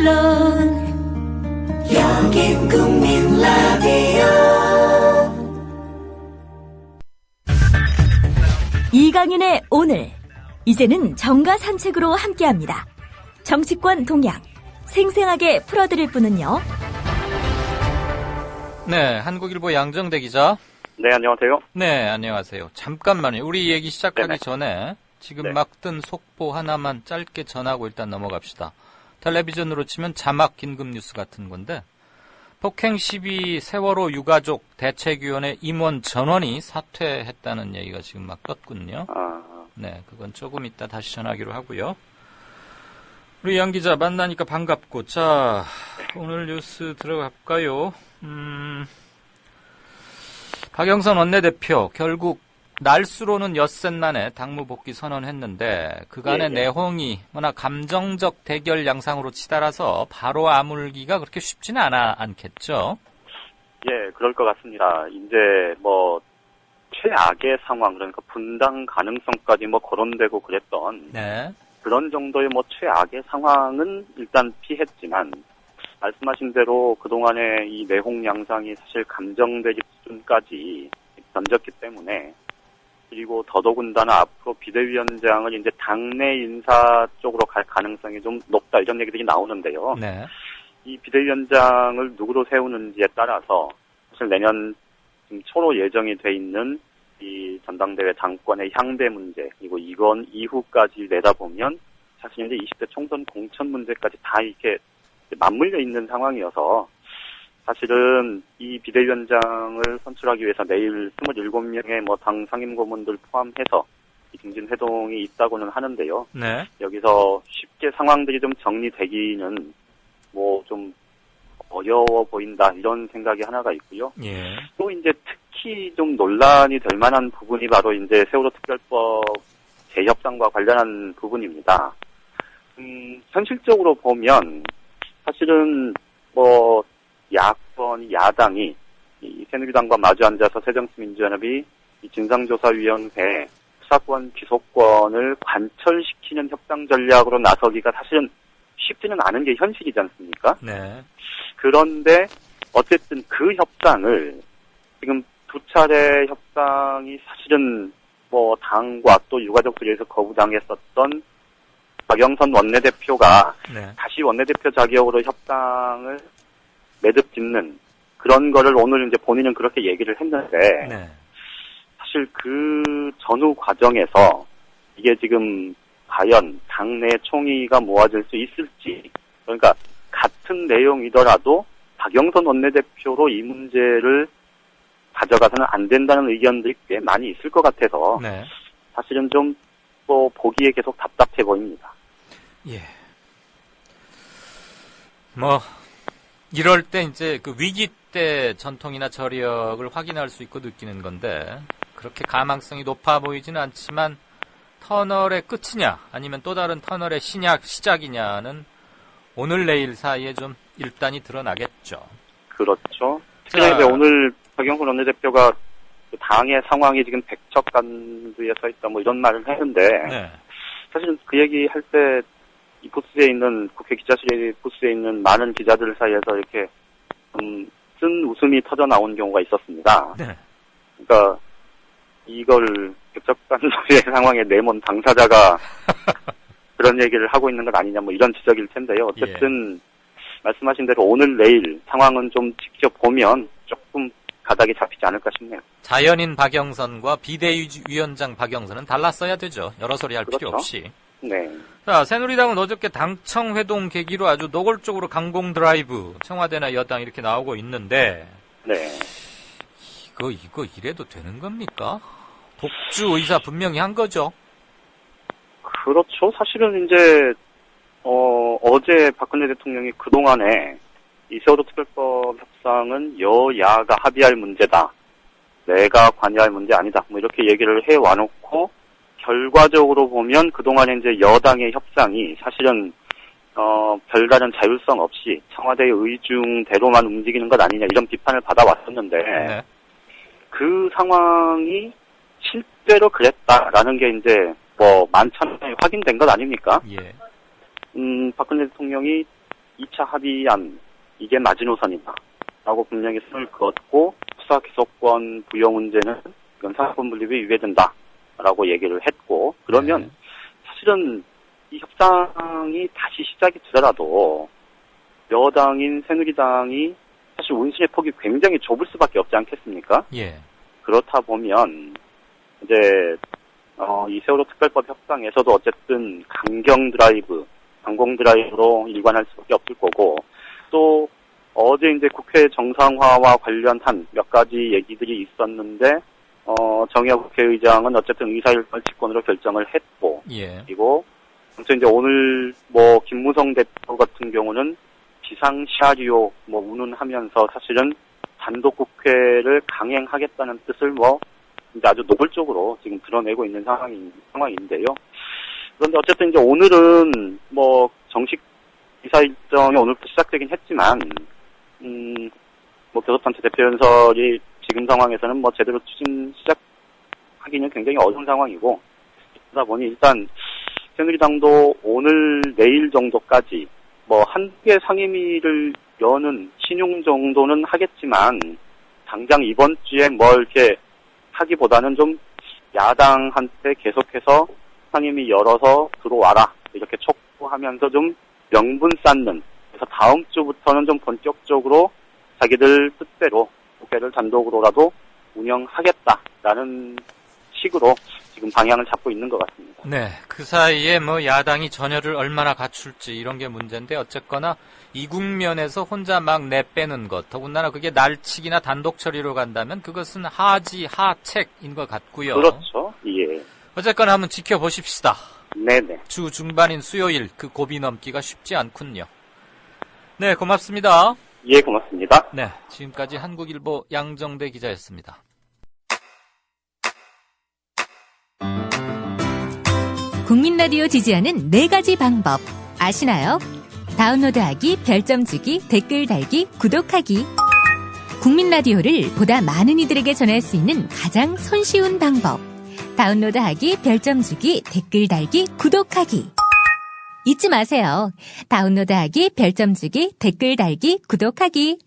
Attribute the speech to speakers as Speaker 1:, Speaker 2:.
Speaker 1: 물론 여긴 국민 라디오.
Speaker 2: 이강인의 오늘, 이제는 정가 산책으로 함께합니다. 정치권 동향 생생하게 풀어드릴 분은요.
Speaker 3: 네, 한국일보 양정대 기자.
Speaker 4: 네, 안녕하세요.
Speaker 3: 네, 안녕하세요. 잠깐만요. 우리 얘기 시작하기
Speaker 4: 네네.
Speaker 3: 전에 지금
Speaker 4: 네.
Speaker 3: 막 뜬 속보 하나만 짧게 전하고 일단 넘어갑시다. 텔레비전으로 치면 자막 긴급 뉴스 같은 건데, 폭행 시비 세월호 유가족 대책위원회 임원 전원이 사퇴했다는 얘기가 지금 막 떴군요. 네, 그건 조금 이따 다시 전하기로 하고요. 우리 양 기자 만나니까 반갑고, 자, 오늘 뉴스 들어갈까요? 박영선 원내대표 결국 날수로는 엿새 만에 당무 복귀 선언했는데 그간의 내홍이 워낙 감정적 대결 양상으로 치달아서 바로 아물기가 그렇게 쉽지는 않겠죠?
Speaker 4: 예, 그럴 것 같습니다. 이제 뭐 최악의 상황, 그러니까 분당 가능성까지 뭐 거론되고 그랬던
Speaker 3: 네.
Speaker 4: 그런 정도의 뭐 최악의 상황은 일단 피했지만 말씀하신 대로 그동안의 이 내홍 양상이 사실 감정대립 수준까지 던졌기 때문에, 그리고 더더군다나 앞으로 비대위원장을 이제 당내 인사 쪽으로 갈 가능성이 좀 높다, 이런 얘기들이 나오는데요.
Speaker 3: 네.
Speaker 4: 이 비대위원장을 누구로 세우는지에 따라서 사실 내년 초로 예정이 돼 있는 이 전당대회 당권의 향배 문제, 그리고 이건 이후까지 내다보면 사실 이제 20대 총선 공천 문제까지 다 이렇게 맞물려 있는 상황이어서 사실은 이 비대위원장을 선출하기 위해서 내일 27명의 뭐 당 상임고문들 포함해서 이 중진회동이 있다고는 하는데요.
Speaker 3: 네.
Speaker 4: 여기서 쉽게 상황들이 좀 정리되기는 뭐 좀 어려워 보인다, 이런 생각이 하나가 있고요.
Speaker 3: 예.
Speaker 4: 또 이제 특히 좀 논란이 될 만한 부분이 바로 이제 세월호 특별법 재협상과 관련한 부분입니다. 현실적으로 보면 사실은 뭐 야권, 야당이 이 새누리당과 마주 앉아서 새정치민주연합이 이 진상조사위원회 수사권, 기소권을 관철시키는 협상 전략으로 나서기가 사실은 쉽지는 않은 게 현실이지 않습니까?
Speaker 3: 네.
Speaker 4: 그런데 어쨌든 그 협상을 지금 두 차례 협상이 사실은 뭐 당과 또 유가족들에서 거부당했었던 박영선 원내대표가
Speaker 3: 네.
Speaker 4: 다시 원내대표 자격으로 협상을 매듭 짓는 그런 거를 오늘 이제 본인은 그렇게 얘기를 했는데,
Speaker 3: 네.
Speaker 4: 사실 그 전후 과정에서 이게 지금 과연 당내 총의가 모아질 수 있을지, 그러니까 같은 내용이더라도 박영선 원내대표로 이 문제를 가져가서는 안 된다는 의견들이 꽤 많이 있을 것 같아서
Speaker 3: 네.
Speaker 4: 사실은 좀 또 보기에 계속 답답해 보입니다.
Speaker 3: 예. 뭐 이럴 때 이제 그 위기 때 전통이나 저력을 확인할 수 있고 느끼는 건데, 그렇게 가망성이 높아 보이지는 않지만 터널의 끝이냐 아니면 또 다른 터널의 시작이냐는 오늘 내일 사이에 좀 일단이 드러나겠죠.
Speaker 4: 그렇죠. 특히 이제 오늘 박영선 원내대표가 당의 상황이 지금 백척간두에 서 있다, 뭐 이런 말을 했는데,
Speaker 3: 네.
Speaker 4: 사실은 그 얘기 할 때 이 부스에 있는, 국회 기자실에 부스에 있는 많은 기자들 사이에서 이렇게 쓴 웃음이 터져 나온 경우가 있었습니다.
Speaker 3: 네.
Speaker 4: 그러니까 이걸 백척간두의 상황에 내몬 당사자가 그런 얘기를 하고 있는 건 아니냐, 뭐 이런 지적일 텐데요. 어쨌든 말씀하신 대로 오늘 내일 상황은 좀 지켜보면 조금 가닥이 잡히지 않을까 싶네요.
Speaker 3: 자연인 박영선과 비대위원장 박영선은 달랐어야 되죠. 여러 소리 할
Speaker 4: 그렇죠.
Speaker 3: 필요 없이.
Speaker 4: 네.
Speaker 3: 자, 새누리당은 어저께 당청 회동 계기로 아주 노골적으로 강공 드라이브, 청와대나 여당 이렇게 나오고 있는데,
Speaker 4: 네.
Speaker 3: 이거 이래도 되는 겁니까? 독주 의사 분명히 한 거죠.
Speaker 4: 그렇죠. 사실은 이제 어제 박근혜 대통령이 그동안에 이 세월호 특별법 협상은 여야가 합의할 문제다, 내가 관여할 문제 아니다, 뭐 이렇게 얘기를 해 와놓고 결과적으로 보면 그동안에 이제 여당의 협상이 사실은 별다른 자율성 없이 청와대의 의중대로만 움직이는 것 아니냐, 이런 비판을 받아왔었는데,
Speaker 3: 네.
Speaker 4: 그 상황이 실제로 그랬다라는 게 이제 뭐 만천하에 확인된 것 아닙니까?
Speaker 3: 예.
Speaker 4: 박근혜 대통령이 2차 합의안 이게 마지노선이다 라고 분명히 선을 그었고 수사 기소권 부여 문제는 이건 사건 분립에 위배된다 라고 얘기를 했고 그러면 사실은 이 협상이 다시 시작이 되더라도 여당인 새누리당이 사실 운신의 폭이 굉장히 좁을 수밖에 없지 않겠습니까?
Speaker 3: 예.
Speaker 4: 그렇다 보면 이제 이 세월호 특별법 협상에서도 어쨌든 강경 드라이브, 강공 드라이브로 일관할 수밖에 없을 거고 또 어제 이제 국회 정상화와 관련한 몇 가지 얘기들이 있었는데 정의화 국회의장은 어쨌든 의사일벌칙권으로 결정을 했고
Speaker 3: 예.
Speaker 4: 그리고 아무튼 이제 오늘 김무성 대표 같은 경우는 비상 시나리오 운운하면서 사실은 단독 국회를 강행하겠다는 뜻을 이제 아주 노골적으로 지금 드러내고 있는 상황인데요. 그런데 어쨌든 이제 오늘은 정식 이사 일정이 오늘부터 시작되긴 했지만 교섭단체 대표 연설이 지금 상황에서는 제대로 시작하기는 굉장히 어려운 상황이고 그러다 보니 일단 새누리당도 오늘 내일 정도까지 한개 상임위를 여는 신용 정도는 하겠지만 당장 이번 주에 이렇게 하기보다는 좀 야당한테 계속해서 상임위 열어서 들어와라 이렇게 촉구하면서 좀 명분 쌓는 그래서 다음 주부터는 좀 본격적으로 자기들 뜻대로 국회를 단독으로라도 운영하겠다라는 식으로 지금 방향을 잡고 있는 것 같습니다.
Speaker 3: 네, 그 사이에 야당이 전열을 얼마나 갖출지 이런 게 문제인데 어쨌거나 이 국면에서 혼자 막 내빼는 것, 더군다나 그게 날치기나 단독 처리로 간다면 그것은 하책인 것 같고요.
Speaker 4: 그렇죠. 예.
Speaker 3: 어쨌거나 한번 지켜보십시다.
Speaker 4: 네네.
Speaker 3: 주 중반인 수요일 그 고비 넘기가 쉽지 않군요. 네, 고맙습니다.
Speaker 4: 예, 고맙습니다.
Speaker 3: 네, 지금까지 한국일보 양정대 기자였습니다.
Speaker 5: 국민 라디오 지지하는 4가지 방법 아시나요? 다운로드하기, 별점 주기, 댓글 달기, 구독하기. 국민 라디오를 보다 많은 이들에게 전할 수 있는 가장 손쉬운 방법. 다운로드하기, 별점 주기, 댓글 달기, 구독하기. 잊지 마세요. 다운로드하기, 별점 주기, 댓글 달기, 구독하기.